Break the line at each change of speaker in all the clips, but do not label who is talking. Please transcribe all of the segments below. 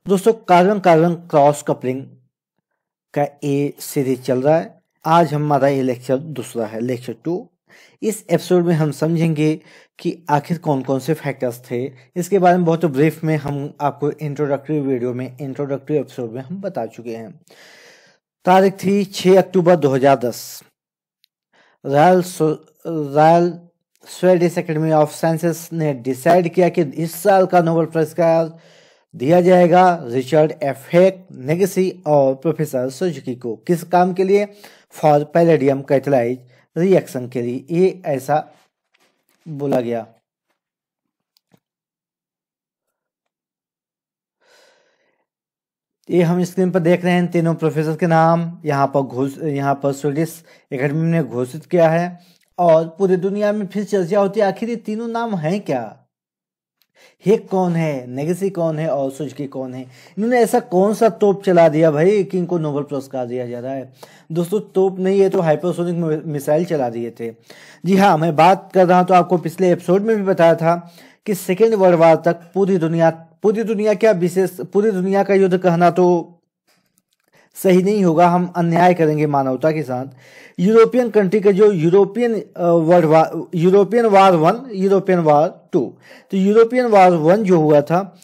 दोस्तों carbon carbon cross coupling का ये सीरीज चल रहा है। आज हमारा ये लेक्चर दूसरा है, लेक्चर 2। इस एपिसोड में हम समझेंगे कि आखिर कौन कौन से फैक्टर्स थे। इसके बारे में बहुत ब्रीफ में हम आपको इंट्रोडक्टरी वीडियो में, इंट्रोडक्टरी एपिसोड में हम बता चुके हैं। तारीख थी 6 अक्टूबर 2010। Royal Swedish academy of sciences ने डिसाइड किया कि इस साल का नोबेल पुरस्कार दिया जाएगा रिचर्ड एफ हेक, नेगेसी और प्रोफेसर सुजुकी को। किस काम के लिए? फॉर पैलेडियम कैटालाइज रिएक्शन के लिए। ये ऐसा बोला गया। ये हम स्क्रीन पर देख रहे हैं तीनों प्रोफेसर के नाम। यहाँ पर स्वीडिश एकेडमी ने घोषित किया है और पूरी दुनिया में फिर चर्चा होती है आखिर ये तीनों नाम हैं क्या। हेक कौन है, नेगेसी कौन है और सुजुकी कौन है। इन्होंने ऐसा कौन सा तोप चला दिया भाई कि इनको नोबेल पुरस्कार दिया जा रहा है। दोस्तों तोप नहीं है तो हाइपरसोनिक मिसाइल चला दिए थे। जी हाँ, मैं बात कर रहा हूं तो आपको पिछले एपिसोड में भी बताया था कि सेकेंड वर्ल्ड वार तक पूरी दुनिया का युद्ध कहना तो सही नहीं होगा, हम अन्याय करेंगे मानवता के साथ। यूरोपियन कंट्री के जो यूरोपियन वार 1, यूरोपियन वार 2, तो यूरोपियन वार 1 जो हुआ था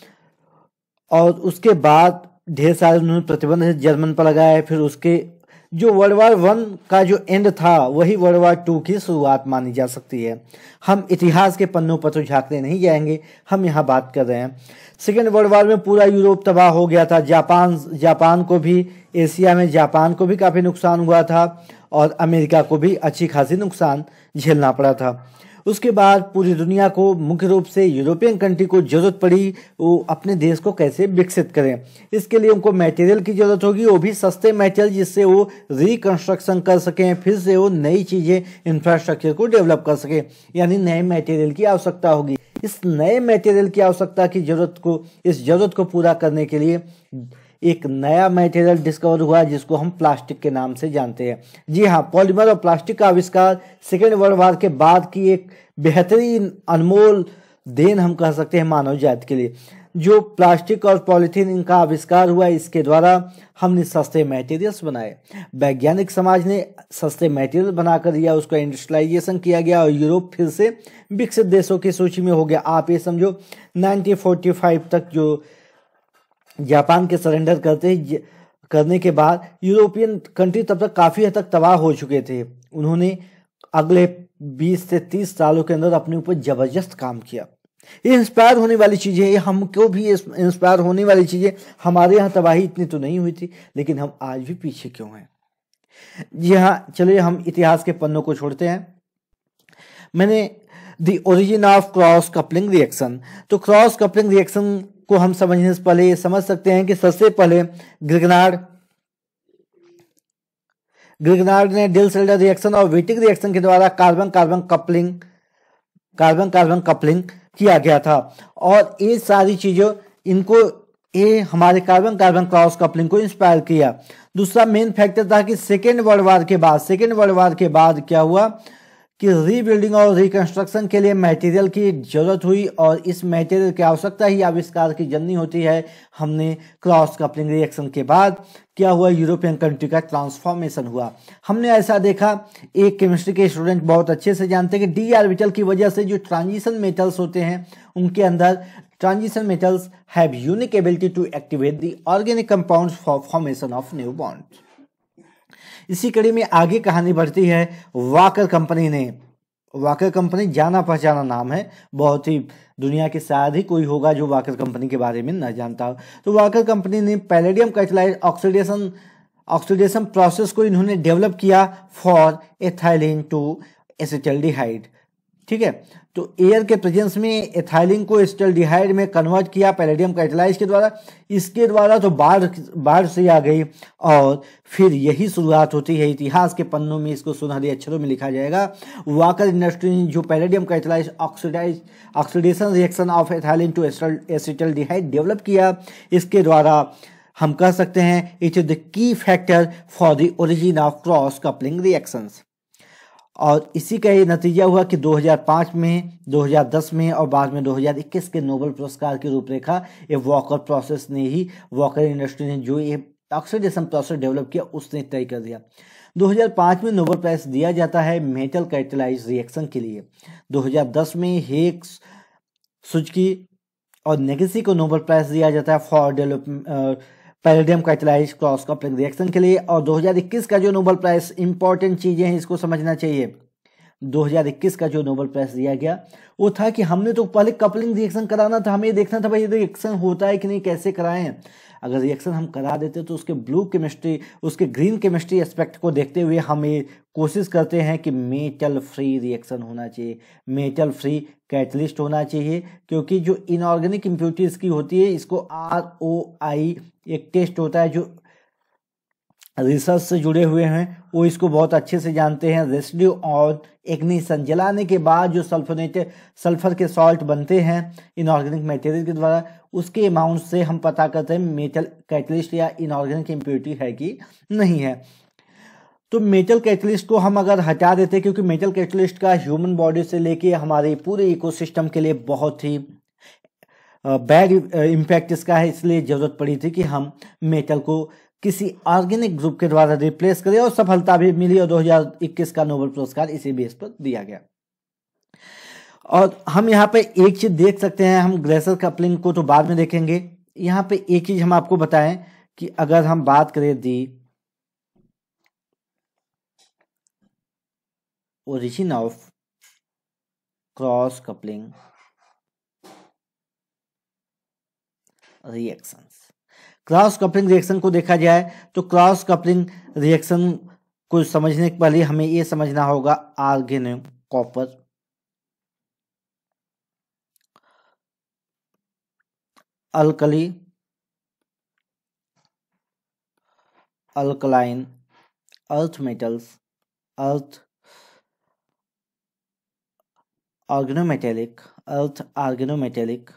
और उसके बाद ढेर सारे उन्होंने प्रतिबंध जर्मन पर लगाए। फिर उसके जो वर्ल्ड वार 1 का जो एंड था वही वर्ल्ड वार 2 की शुरुआत मानी जा सकती है। हम इतिहास के पन्नों पर तो झांकने नहीं जाएंगे, हम यहाँ बात कर रहे हैं। सेकेंड वर्ल्ड वार में पूरा यूरोप तबाह हो गया था। जापान को भी, एशिया में जापान को भी काफ़ी नुकसान हुआ था और अमेरिका को भी अच्छी खासी नुकसान झेलना पड़ा था। उसके बाद पूरी दुनिया को, मुख्य रूप से यूरोपियन कंट्री को जरूरत पड़ी वो अपने देश को कैसे विकसित करें। इसके लिए उनको मटेरियल की जरूरत होगी, वो भी सस्ते मटेरियल जिससे वो रिकंस्ट्रक्शन कर सकें, फिर से वो नई चीज़ें, इंफ्रास्ट्रक्चर को डेवलप कर सकें। यानी नए मटेरियल की आवश्यकता होगी। इस नए मटेरियल की आवश्यकता की इस जरूरत को पूरा करने के लिए एक नया मटेरियल डिस्कवर हुआ जिसको हम प्लास्टिक के नाम से जानते हैं। जी हाँ, पॉलीमर और प्लास्टिक का आविष्कार सेकेंड वर्ल्ड वार के बाद की एक बेहतरीन अनमोल देन हम कह सकते हैं मानव जाति के लिए। जो प्लास्टिक और पॉलीथीन इनका आविष्कार हुआ, इसके द्वारा हमने सस्ते मटेरियल्स बनाए। वैज्ञानिक समाज ने सस्ते मटेरियल बनाकर दिया, उसका इंडस्ट्रियलाइजेशन किया गया और यूरोप फिर से विकसित देशों की सूची में हो गया। आप ये समझो 1945 तक जो जापान के सरेंडर करने के बाद यूरोपियन कंट्री तब तक काफ़ी हद तक तबाह हो चुके थे। उन्होंने अगले 20 से 30 सालों के अंदर अपने ऊपर जबरदस्त काम किया। ये इंस्पायर होने वाली चीज़ें, ये हमको भी इंस्पायर होने वाली चीज़ें। हमारे यहाँ तबाही इतनी तो नहीं हुई थी, लेकिन हम आज भी पीछे क्यों हैं। जी हाँ, चलिए हम इतिहास के पन्नों को छोड़ते हैं। मैंने the origin of cross coupling reaction, तो क्रॉस कपलिंग रिएक्शन को हम समझने से पहले ये समझ सकते हैं कि सबसे पहले ग्रिगनार्ड ने डिल-सेल्डर रिएक्शन और विटिक रिएक्शन के द्वारा कार्बन कार्बन कपलिंग किया गया था। और ये सारी चीजों ये हमारे कार्बन कार्बन क्रॉस कपलिंग को इंस्पायर किया। दूसरा मेन फैक्टर था कि सेकेंड वर्ल्ड वार के बाद क्या हुआ कि रीबिल्डिंग और रिकंस्ट्रक्शन के लिए मटेरियल की जरूरत हुई और इस मटेरियल की आवश्यकता ही आविष्कार की जननी होती है। हमने क्रॉस कपलिंग रिएक्शन के बाद क्या हुआ, यूरोपियन कंट्री का ट्रांसफॉर्मेशन हुआ। हमने ऐसा देखा, एक केमिस्ट्री के स्टूडेंट बहुत अच्छे से जानते हैं कि डी ऑर्बिटल की वजह से जो ट्रांजिशन मेटल्स होते हैं उनके अंदर transition metals have unique ability to activate the organic compounds for formation of new bonds. इसी कड़ी में आगे कहानी बढ़ती है। वाकर कंपनी जाना पहचाना नाम है, बहुत ही दुनिया के शायद ही कोई होगा जो वाकर कंपनी के बारे में न जानता हो। तो वाकर कंपनी ने पैलेडियम कैटालाइज ऑक्सीडेशन प्रोसेस को इन्होंने डेवलप किया फॉर एथाइलिन टू एसिटल्डिहाइड। ठीक है, तो एयर के प्रेजेंस में एथाइलिन को एसिटल्डिहाइड में कन्वर्ट किया पैलेडियम कैटालाइज के द्वारा। इसके द्वारा तो बाढ़ से आ गई और फिर यही शुरुआत होती है। इतिहास के पन्नों में इसको सुनहरे अक्षरों में लिखा जाएगा। वाकर इंडस्ट्री ने जो palladium catalyse oxidation reaction of ethylene to acetaldehyde develop किया, इसके द्वारा हम कह सकते हैं it is the key factor for the origin of cross coupling reactions. और इसी का ये नतीजा हुआ कि 2005 में, 2010 में और बाद में 2021 के नोबेल पुरस्कार की रूपरेखा ये वॉकर प्रोसेस ने ही, वॉकर इंडस्ट्री ने जो ये ऑक्सीडेशन प्रोसेस डेवलप किया उसने तय कर दिया। 2005 में नोबेल प्राइज दिया जाता है मेटल कैटालाइज रिएक्शन के लिए। 2010 में हेक्स, सुजुकी और नेगेसी को नोबेल प्राइज दिया जाता है for develop palladium catalyse cross coupling reaction के लिए। और 2021 का जो नोबेल प्राइज, इंपॉर्टेंट चीजें हैं इसको समझना चाहिए, 2021 का जो नोबेल प्राइज दिया गया वो था कि हमने तो पहले कपलिंग रिएक्शन कराना था, हमें ये देखना था भाई रिएक्शन होता है कि नहीं, कैसे कराएं। अगर रिएक्शन हम करा देते तो उसके ब्लू केमिस्ट्री, उसके ग्रीन केमिस्ट्री एस्पेक्ट को देखते हुए हम ये कोशिश करते हैं कि मेटल फ्री रिएक्शन होना चाहिए, मेटल फ्री कैटलिस्ट होना चाहिए, क्योंकि जो इनऑर्गेनिक इम्प्योरिटीज की होती है इसको ROI एक टेस्ट होता है जो रिसर्च से जुड़े हुए हैं वो इसको बहुत अच्छे से जानते हैं। रेसिड्यू और इग्निशन, जलाने के बाद जो सल्फर के सॉल्ट बनते हैं इनऑर्गेनिक मटेरियल के द्वारा, उसके अमाउंट से हम पता करते हैं मेटल कैटलिस्ट या इनऑर्गेनिक इम्प्योरिटी है कि नहीं है। तो मेटल कैटलिस्ट को हम अगर हटा देते, क्योंकि मेटल कैटलिस्ट का ह्यूमन बॉडी से लेके हमारे पूरे इकोसिस्टम के लिए बहुत ही बैड इम्पैक्ट इसका है, इसलिए जरूरत पड़ी थी कि हम मेटल को किसी ऑर्गेनिक ग्रुप के द्वारा रिप्लेस करें, और सफलता भी मिली और 2021 का नोबेल पुरस्कार इसी बेस पर दिया गया। और हम यहाँ पे एक चीज देख सकते हैं, हम ग्लेशियर कपलिंग को तो बाद में देखेंगे, यहाँ पे एक चीज हम आपको बताएं कि अगर हम बात करें the origin of cross coupling reactions, cross coupling reaction को देखा जाए तो क्रॉस कपलिंग रिएक्शन को समझने के पहले हमें यह समझना होगा organo copper, alkali, alkaline, earth metals, earth organometallic, earth organometallic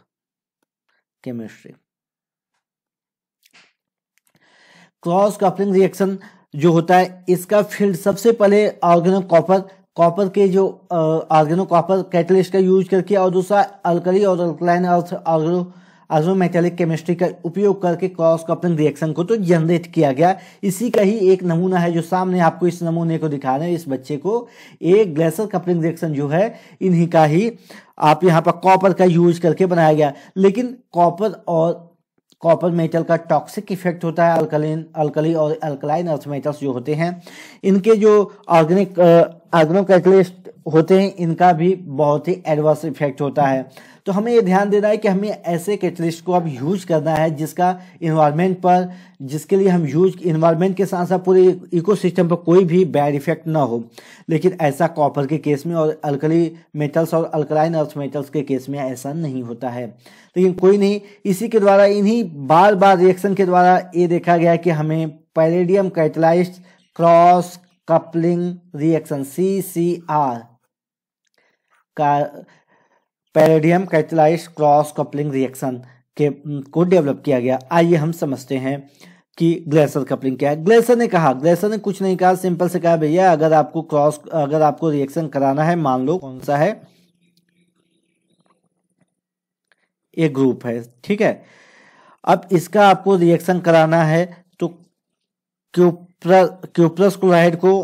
chemistry. Cross coupling reaction जो होता है इसका फील्ड सबसे पहले ऑर्गेनो कॉपर के जो ऑर्गेनो कॉपर कैटलिस्ट का यूज करके, और दूसरा अल्कली और अल्कलाइन अर्थ ऑर्गेनोमेटेलिक केमिस्ट्री का उपयोग करके क्रॉस कपलिंग रिएक्शन को तो जनरेट किया गया। इसी का ही एक नमूना है जो सामने आपको इस नमूने को दिखा रहे हैं, इस बच्चे को। एक ग्लेशियर कपलिंग रिएक्शन जो है इन्हीं का ही आप यहाँ पर कॉपर का यूज करके बनाया गया। लेकिन कॉपर मेटल का टॉक्सिक इफेक्ट होता है, अल्कली और अल्कलाइन अर्थ मेटल्स जो होते हैं इनके जो ऑर्गेनो कैटलिस्ट होते हैं इनका भी बहुत ही एडवर्स इफेक्ट होता है। तो हमें ये ध्यान देना है कि हमें ऐसे कैटलिस्ट को अब यूज करना है जिसका इन्वायरमेंट पर, जिसके लिए हम यूज इन्वायरमेंट के साथ साथ पूरे इकोसिस्टम पर कोई भी बैड इफेक्ट ना हो। लेकिन ऐसा कॉपर के केस में और अल्कली मेटल्स और अल्कलाइन अर्थ मेटल्स के केस में ऐसा नहीं होता है। लेकिन कोई नहीं, इसी के द्वारा, इन्हीं बार बार रिएक्शन के द्वारा ये देखा गया कि हमें palladium catalysed cross coupling reaction CCR का palladium catalysed cross coupling reaction को डेवलप किया गया। आइए हम समझते हैं कि ग्लेशियर कपलिंग क्या है। ग्लेशियर ने कुछ नहीं कहा, सिंपल से कहा भैया अगर आपको रिएक्शन कराना है, मान लो कौन सा है, एक ग्रुप है, ठीक है। अब इसका आपको रिएक्शन कराना है तो क्यूप्रस क्लोराइड को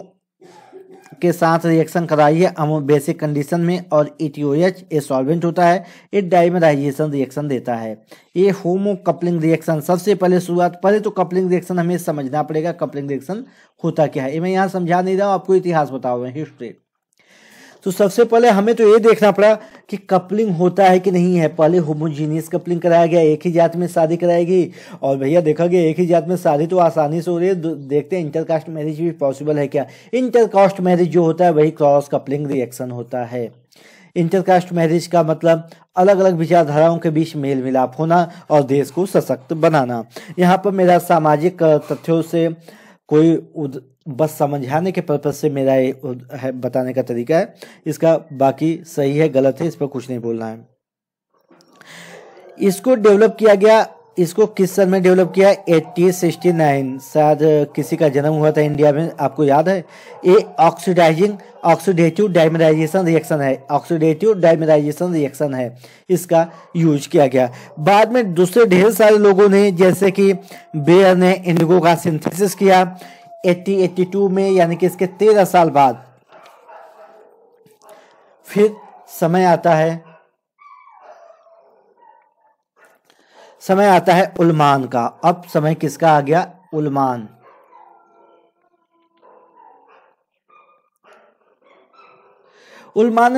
के साथ रिएक्शन कराइए बेसिक कंडीशन में, और ETOH ए सॉल्वेंट होता है, ये डाइमराइजेशन रिएक्शन देता है। ये होमो कपलिंग रिएक्शन, सबसे पहले पहले तो कपलिंग रिएक्शन हमें समझना पड़ेगा, कपलिंग रिएक्शन होता क्या है। मैं यहाँ समझा नहीं रहा हूँ, आपको इतिहास बता रहा हूँ, हिस्ट्री। तो सबसे पहले हमें तो ये देखना पड़ा कि कपलिंग होता है कि नहीं है। पहले होमोजीनियस कपलिंग कराया गया, एक ही जात में शादी कराई गई, और भैया देखा गया एक ही जात में शादी तो आसानी से हो रही है, देखते हैं इंटरकास्ट मैरिज भी पॉसिबल है क्या। इंटरकास्ट मैरिज जो होता है वही क्रॉस कपलिंग रिएक्शन होता है। इंटरकास्ट मैरिज का मतलब अलग अलग विचारधाराओं के बीच मेल मिलाप होना और देश को सशक्त बनाना। यहाँ पर मेरा सामाजिक तथ्यों से कोई बस समझाने के पर्पज से मेरा है बताने का तरीका है, इसका बाकी सही है गलत है इस पर कुछ नहीं बोलना है। इसको डेवलप किया गया इसको किस सन में डेवलप किया? 1869, शायद किसी का जन्म हुआ था इंडिया में, आपको याद है? ये ऑक्सीडेटिव डाइमराइजेशन रिएक्शन है, ऑक्सीडेटिव डाइमराइजेशन रिएक्शन है, इसका यूज किया गया। बाद में दूसरे ढेर सारे लोगों ने, जैसे कि बेयर ने इंडिगो का सिंथेसिस किया 1882 में, यानी कि इसके 13 साल बाद। फिर समय आता है उल्मान का। अब समय किसका आ गया? उल्मान। उल्मान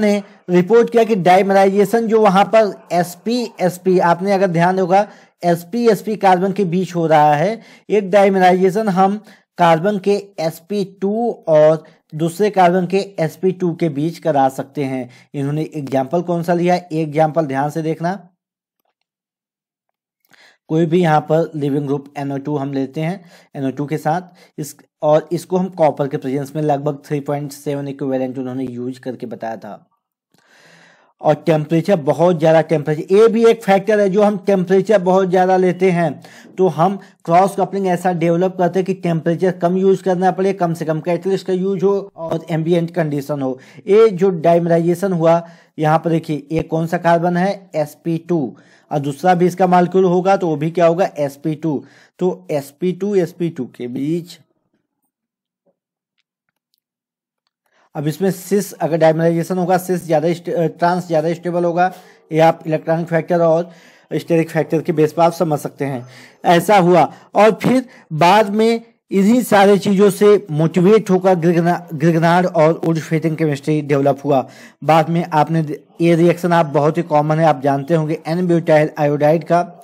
ने रिपोर्ट किया कि डाइमराइजेशन जो वहां पर sp आपने अगर ध्यान होगा sp कार्बन के बीच हो रहा है, एक डाइमराइजेशन हम कार्बन के sp2 और दूसरे कार्बन के sp2 के बीच करा सकते हैं। इन्होंने एग्जाम्पल कौन सा लिया? एग्जाम्पल ध्यान से देखना। कोई भी यहाँ पर लिविंग ग्रुप NO2 हम लेते हैं NO2 के साथ और इसको हम कॉपर के प्रेजेंस में लगभग 3.7 इक्विवेलेंट उन्होंने यूज करके बताया था। और टेम्परेचर, बहुत ज़्यादा टेम्परेचर, ये भी एक फैक्टर है। जो हम टेम्परेचर बहुत ज़्यादा लेते हैं तो हम क्रॉस कपलिंग ऐसा डेवलप करते हैं कि टेम्परेचर कम यूज करना पड़े, कम से कम कैटलिस्ट का यूज हो और एम्बिएंट कंडीशन हो। ये जो डाइमराइजेशन हुआ यहाँ पर देखिए, ये कौन सा कार्बन है? sp2, और दूसरा भी इसका मालिक्यूल होगा तो वो भी क्या होगा? sp2। तो sp2 के बीच, अब इसमें सिस अगर डाइमराइजेशन होगा, सिस ट्रांस ज़्यादा स्टेबल होगा। ये आप इलेक्ट्रॉनिक फैक्टर और स्टेरिक फैक्टर के बेस पर आप समझ सकते हैं। ऐसा हुआ और फिर बाद में इन्हीं सारे चीज़ों से मोटिवेट होकर ग्रिगनार्ड और वुड-फेटिंग केमिस्ट्री डेवलप हुआ। बाद में आपने ये रिएक्शन आप बहुत ही कॉमन है, आप जानते होंगे, एन ब्यूटाइल आयोडाइड का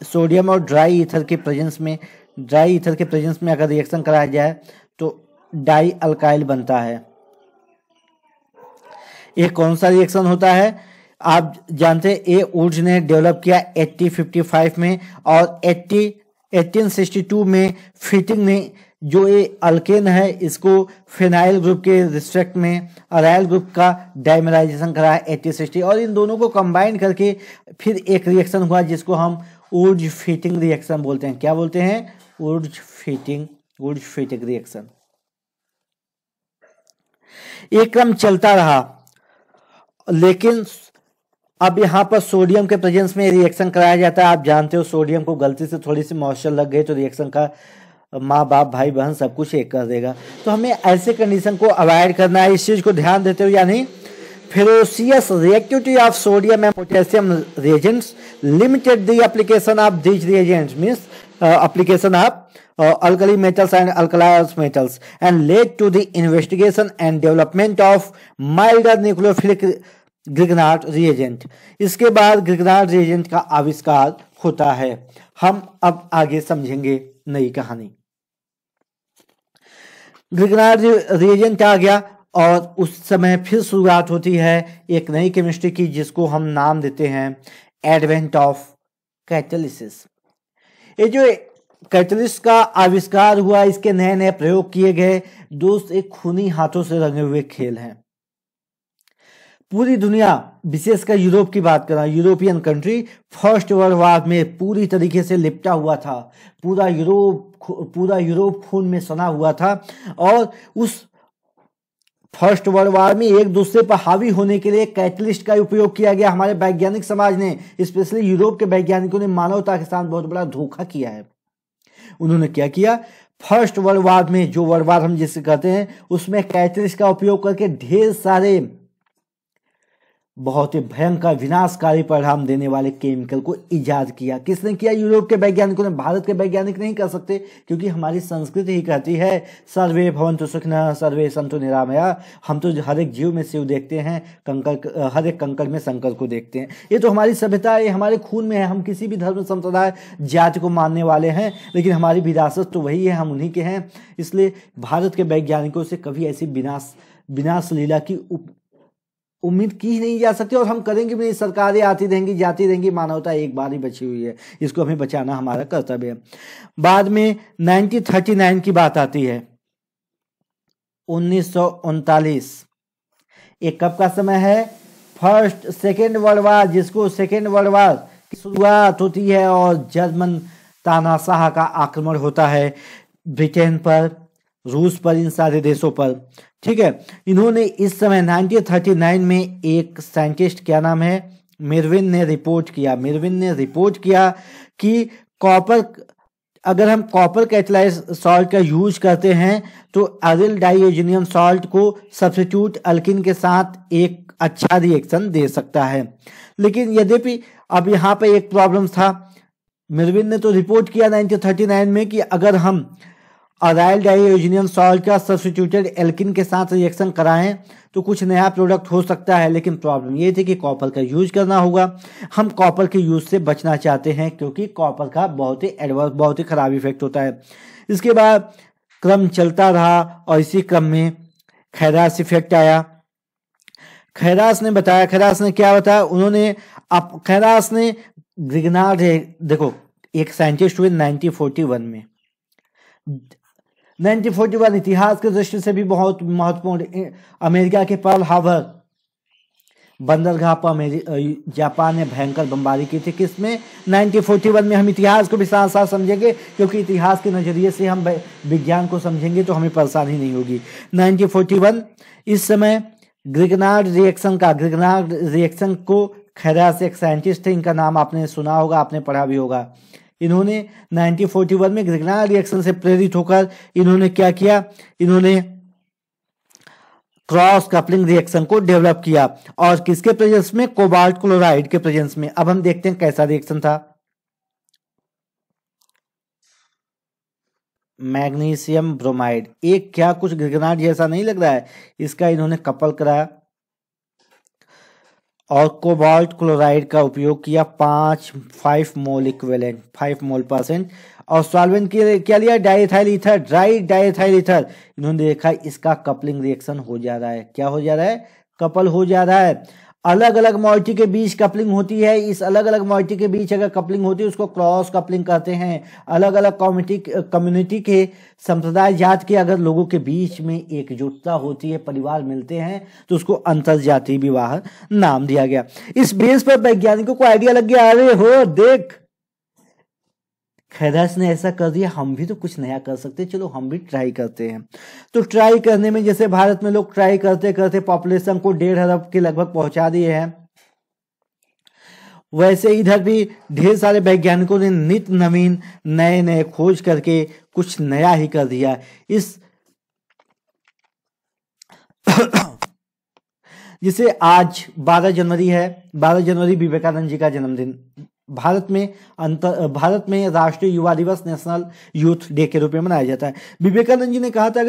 सोडियम और ड्राई ईथर के प्रेजेंस में अगर रिएक्शन कराया जाए तो डाई अल्काइल बनता है। ये कौन सा रिएक्शन होता है? आप जानते हैं, ये वुड्स ने डेवलप किया 1855 में और 1862 में फिटिंग ने जो ये अल्केन है इसको फिनाइल ग्रुप के रिस्ट्रक्ट में अराइल ग्रुप का डाइमराइजेशन कराया 1860, और इन दोनों को कंबाइन करके फिर एक रिएक्शन हुआ जिसको हम वुड्स फिटिंग रिएक्शन बोलते हैं। क्या बोलते हैं? Wurtz Fittig reaction. ये क्रम चलता रहा, लेकिन अब यहाँ पर सोडियम के प्रेजेंस में रिएक्शन कराया जाता है। आप जानते हो सोडियम को गलती से थोड़ी सी मॉइस्चर लग गई तो रिएक्शन का माँ बाप भाई बहन सब कुछ एक कर देगा। तो हमें ऐसे कंडीशन को अवॉइड करना है, इस चीज़ को ध्यान देते हो। यानी ferocious reactivity of sodium and potassium reagents limited the application of these reagents, means application of alkali metals and alkali metals and led to the investigation and development of milder nucleophilic Grignard reagent. इसके बाद Grignard reagent का आविष्कार होता है। हम अब आगे समझेंगे नई कहानी। ग्रिगनार्ड रिएजेंट आ गया और उस समय फिर शुरुआत होती है एक नई केमिस्ट्री की, जिसको हम नाम देते हैं एडवेंट ऑफ कैटालिसिस। ये जो कैटलिस्ट का आविष्कार हुआ, इसके नए नए प्रयोग किए गए। दोस्त, एक खूनी हाथों से रंगे हुए खेल हैं। पूरी दुनिया, विशेषकर यूरोप की बात कर रहा हूं, European country first world war में पूरी तरीके से लिपटा हुआ था। पूरा यूरोप खून में सना हुआ था और उस फर्स्ट वर्ल्ड वॉर में एक दूसरे पर हावी होने के लिए कैटलिस्ट का उपयोग किया गया। हमारे वैज्ञानिक समाज ने, स्पेशली यूरोप के वैज्ञानिकों ने मानवता के साथ बहुत बड़ा धोखा किया है। उन्होंने क्या किया? फर्स्ट वर्ल्ड वॉर में, जो वर्ल्ड वॉर हम जिसे कहते हैं, उसमें कैटलिस्ट का उपयोग करके ढेर सारे बहुत ही भयंकर विनाशकारी परिणाम देने वाले केमिकल को इजाद किया। किसने किया? यूरोप के वैज्ञानिकों ने। भारत के वैज्ञानिक नहीं कर सकते, क्योंकि हमारी संस्कृति ही कहती है सर्वे भवन्तु सुखिनः सर्वे सन्तु निरामया। हम तो हर एक जीव में शिव देखते हैं, हर एक कंकड़ में शंकर को देखते हैं। ये तो हमारी सभ्यता है, हमारे खून में है। हम किसी भी धर्म संप्रदाय जाति को मानने वाले हैं, लेकिन हमारी विरासत तो वही है, हम उन्हीं के हैं। इसलिए भारत के वैज्ञानिकों से कभी ऐसी विनाश लीला की उम्मीद की ही नहीं जा सकती, और हम करेंगे भी नहीं। सरकारें आती रहेंगी जाती रहेंगी, मानवता एक बार ही बची हुई है, इसको हमें बचाना हमारा कर्तव्य है। बाद में 1939 की बात आती है, 1939। एक कब का समय है? फर्स्ट सेकेंड वर्ल्ड वार, जिसको सेकेंड वर्ल्ड वार की शुरुआत होती है और जर्मन तानाशाह का आक्रमण होता है ब्रिटेन पर, रूस पर, इन सारे देशों पर। ठीक है, इन्होंने इस समय 1939 में एक साइंटिस्ट, क्या नाम है, मेरविन ने रिपोर्ट किया कि कॉपर, अगर हम कॉपर कैटालाइज सॉल्ट का यूज करते हैं तो अरिल डाइओजेनियम सॉल्ट को सब्स्टिट्यूट अल्किन के साथ एक अच्छा रिएक्शन दे सकता है। लेकिन यद्यपि अब यहाँ पे एक प्रॉब्लम था, मेरविन ने तो रिपोर्ट किया 1939 में कि अगर हम अराइल डाइओजेनियम सॉल्ट का सब्स्टिट्यूटेड एल्किन के साथ रिएक्शन कराएं तो कुछ नया प्रोडक्ट हो सकता है, लेकिन प्रॉब्लम ये थी कि कॉपर का यूज करना होगा। हम कॉपर के यूज से बचना चाहते हैं क्योंकि कॉपर का बहुत ही एडवर्स, बहुत ही खराब इफेक्ट होता है। इसके बाद क्रम चलता रहा और इसी क्रम में खैरास इफेक्ट आया। खैरास ने क्या बताया, उन्होंने खैरास ने ग्रिगनार्ड, देखो एक साइंटिस्ट हुए 1941 में, 1941 इतिहास की दृष्टि से भी बहुत महत्वपूर्ण। अमेरिका के पर्ल हार्बर बंदरगाह पर जापान ने भयंकर बमबारी की थी, किसमें, 1941 में। हम इतिहास को भी साथ साथ समझेंगे क्योंकि इतिहास के नजरिए से हम विज्ञान को समझेंगे तो हमें परेशानी नहीं होगी। 1941, इस समय ग्रिगनार्ड रिएक्शन को खैरास एक साइंटिस्ट थे, इनका नाम आपने सुना होगा, आपने पढ़ा भी होगा। इन्होंने 1941 में ग्रिगनार्ड रिएक्शन से प्रेरित होकर इन्होंने क्या किया, इन्होंने क्रॉस कपलिंग रिएक्शन को डेवलप किया, और किसके प्रेजेंस में, कोबाल्ट क्लोराइड के प्रेजेंस में। अब हम देखते हैं कैसा रिएक्शन था। मैग्नीशियम ब्रोमाइड, एक क्या कुछ ग्रिगनार्ड जैसा नहीं लग रहा है, इसका इन्होंने कपल कराया और कोबाल्ट क्लोराइड का उपयोग किया 5 मोल इक्विवेलेंट, 5 मोल परसेंट, और सॉल्वेंट के क्या लिया, डाइएथाइल ईथर, ड्राई डाइएथाइल ईथर। इन्होंने देखा इसका कपलिंग रिएक्शन हो जा रहा है, क्या हो जा रहा है, कपल हो जा रहा है। अलग अलग मॉइटी के बीच कपलिंग होती है, इस अलग अलग मॉइटी के बीच अगर कपलिंग होती है उसको क्रॉस कपलिंग कहते हैं। अलग अलग कम्युनिटी के, संप्रदाय जात के अगर लोगों के बीच में एकजुटता होती है, परिवार मिलते हैं, तो उसको अंतरजातीय विवाह नाम दिया गया। इस बेस पर वैज्ञानिकों को आइडिया लग गया, अरे हो देख, खैरास ने ऐसा कर दिया, हम भी तो कुछ नया कर सकते, चलो हम भी ट्राई करते हैं। तो ट्राई करने में, जैसे भारत में लोग ट्राई करते करते पॉपुलेशन को 1.5 अरब के लगभग पहुंचा दिए हैं, वैसे इधर भी ढेर सारे वैज्ञानिकों ने नित नवीन नए नए खोज करके कुछ नया ही कर दिया। इस जिसे आज 12 जनवरी है, 12 जनवरी विवेकानंद जी का जन्मदिन, भारत में राष्ट्रीय युवा दिवस, नेशनल यूथ डे के रूप में मनाया जाता है। विवेकानंद जी ने कहा था,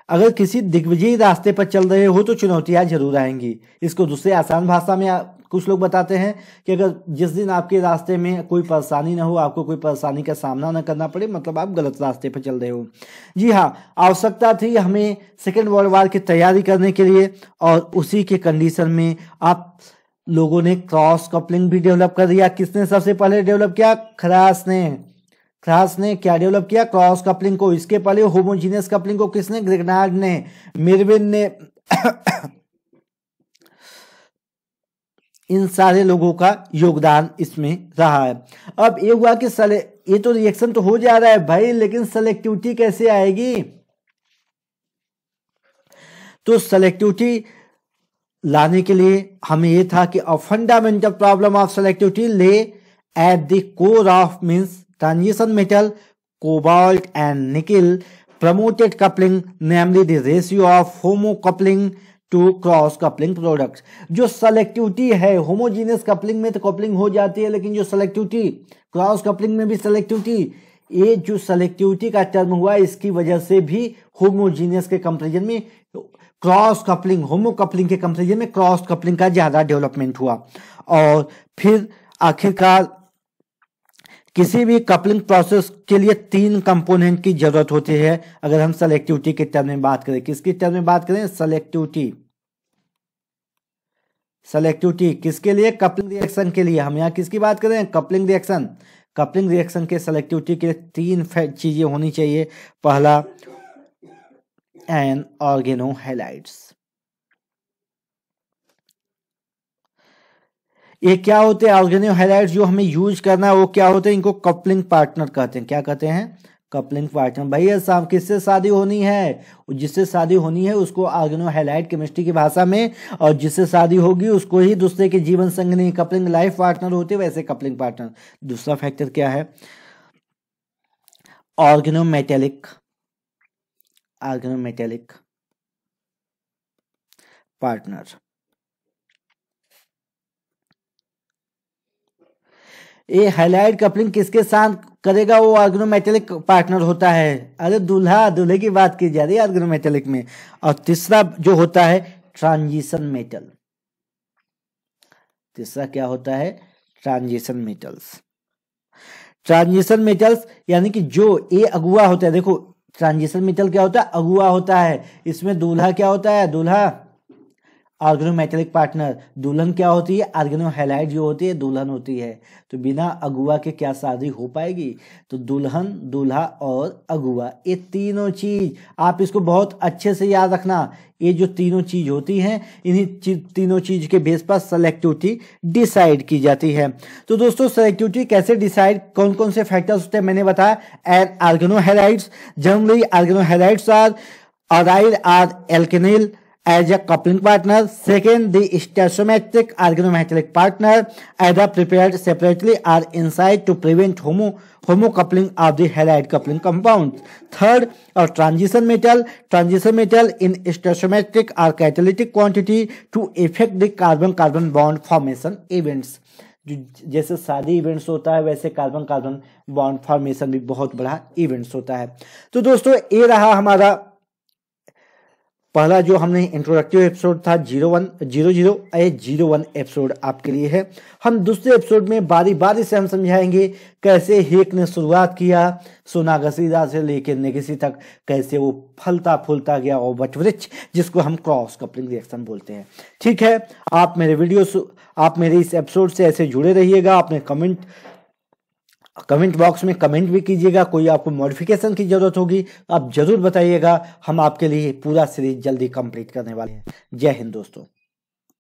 अगर किसी दिग्विजयी रास्ते पर चल रहे हो तो चुनौतियां जरूर आएंगी। इसको दूसरे आसान भाषा में कुछ लोग बताते हैं कि अगर जिस दिन आपके रास्ते में कोई परेशानी ना हो, आपको कोई परेशानी का सामना ना करना पड़े, मतलब आप गलत रास्ते पर चल रहे हो। जी हाँ, आवश्यकता थी हमें सेकेंड वर्ल्ड वॉर की तैयारी करने के लिए, और उसी के कंडीशन में आप लोगों ने क्रॉस कपलिंग भी डेवलप कर दिया। किसने सबसे पहले डेवलप किया, खैरास ने क्या डेवलप किया, क्रॉस कपलिंग को। इसके पहले होमोजीनियस कपलिंग को किसने, ग्रिगनार्ड ने, मेरविन ने इन सारे लोगों का योगदान इसमें रहा है। अब ये हुआ कि ये तो रिएक्शन तो हो जा रहा है भाई, लेकिन सेलेक्टिविटी कैसे आएगी। तो सेलेक्टिविटी लाने के लिए हमें यह था कि a fundamental problem of selectivity lay at the core of means transition metal cobalt and nickel promoted coupling, namely the ratio of homo coupling to cross coupling products. जो सेलेक्टिविटी है, होमोजीनियस कपलिंग में तो coupling हो जाती है, लेकिन जो selectivity, cross coupling में भी सेलेक्टिविटी, ये जो सेलेक्टिविटी का टर्म हुआ, इसकी वजह से भी होमोजीनियस के कंपैरिजन में क्रॉस कपलिंग, होमो कपलिंग के कंपैरिजन में क्रॉस कपलिंग का ज्यादा डेवलपमेंट हुआ। और फिर आखिरकार किसी भी कपलिंग प्रोसेस के लिए 3 कंपोनेंट की जरूरत होती है। अगर हम सेलेक्टिविटी के टर्म में बात करें, किसकी टर्म में बात करें, सेलेक्टिविटी किसके लिए, कपलिंग रिएक्शन के लिए। हम यहाँ किसकी बात करें, कपलिंग रिएक्शन के सेलेक्टिविटी के लिए 3 चीजें होनी चाहिए। पहला, एन ऑर्गेनो हैलाइड्स, ये क्या होते हैं ऑर्गेनोहैलाइड्स जो हमें यूज करना है वो क्या होते हैं, इनको कपलिंग पार्टनर कहते हैं। क्या कहते हैं? Coupling partner. भैया साहब किससे शादी होनी है? जिससे शादी होनी है उसको ऑर्गेनोहैलाइड केमिस्ट्री की भाषा में, और जिससे शादी होगी उसको ही दूसरे के जीवन संगनी कपलिंग लाइफ पार्टनर होते, वैसे कपलिंग पार्टनर। दूसरा फैक्टर क्या है? Organometallic partner. ये हैलाइड कपलिंग किसके साथ करेगा? वो ऑर्गेनोमेटेलिक पार्टनर होता है। अरे दूल्हा दूल्हे की बात की जा रही है ऑर्गेनोमेटेलिक में। और तीसरा जो होता है ट्रांजिशन मेटल। तीसरा क्या होता है? ट्रांजिशन मेटल्स यानी कि जो ये अगुआ होता है। देखो ट्रांजिशन मेटल क्या होता है? अगुआ होता है। इसमें दूल्हा क्या होता है? दूल्हा ऑर्गेनोमेटेलिक पार्टनर। दुल्हन क्या होती है? ऑर्गेनोहैलाइड जो होती है दुल्हन होती है। तो बिना अगुआ के क्या शादी हो पाएगी? तो दुल्हन, दूल्हा और अगुआ, ये तीनों चीज आप इसको बहुत अच्छे से याद रखना। ये जो तीनों चीज होती हैं इन्हीं तीनों चीज के बेस पर सेलेक्टिविटी डिसाइड की जाती है। तो दोस्तों सेलेक्टिविटी कैसे डिसाइड, कौन कौन से फैक्टर्स होते हैं मैंने बताया। And organohalides, generally organohalides are aryl or alkenyl as a coupling partner. Second, the stoichiometric organometallic partner either prepared separately or inside to prevent homocoupling of the halide coupling compounds. Third, a transition metal in stoichiometric or catalytic quantity to affect the carbon-carbon bond formation events. जैसे शादी events होता है वैसे carbon carbon bond formation भी बहुत बड़ा events होता है। तो दोस्तों ये रहा हमारा पहला जो हमने इंट्रोडक्टिव एपिसोड था 01 एपिसोड आपके लिए है। हम दूसरे एपिसोड में बारी बारी से हम समझाएंगे कैसे हेक ने शुरुआत किया सोनागसीदा से लेकर नेगेसी तक, कैसे वो फलता फूलता गया और वटवृक्ष जिसको हम क्रॉस कपलिंग रिएक्शन बोलते हैं। ठीक है, आप मेरे इस एपिसोड से ऐसे जुड़े रहिएगा। अपने कमेंट बॉक्स में कमेंट भी कीजिएगा। कोई आपको मॉडिफिकेशन की जरूरत होगी तो आप जरूर बताइएगा। हम आपके लिए पूरा सीरीज जल्दी कंप्लीट करने वाले हैं। जय हिंद दोस्तों।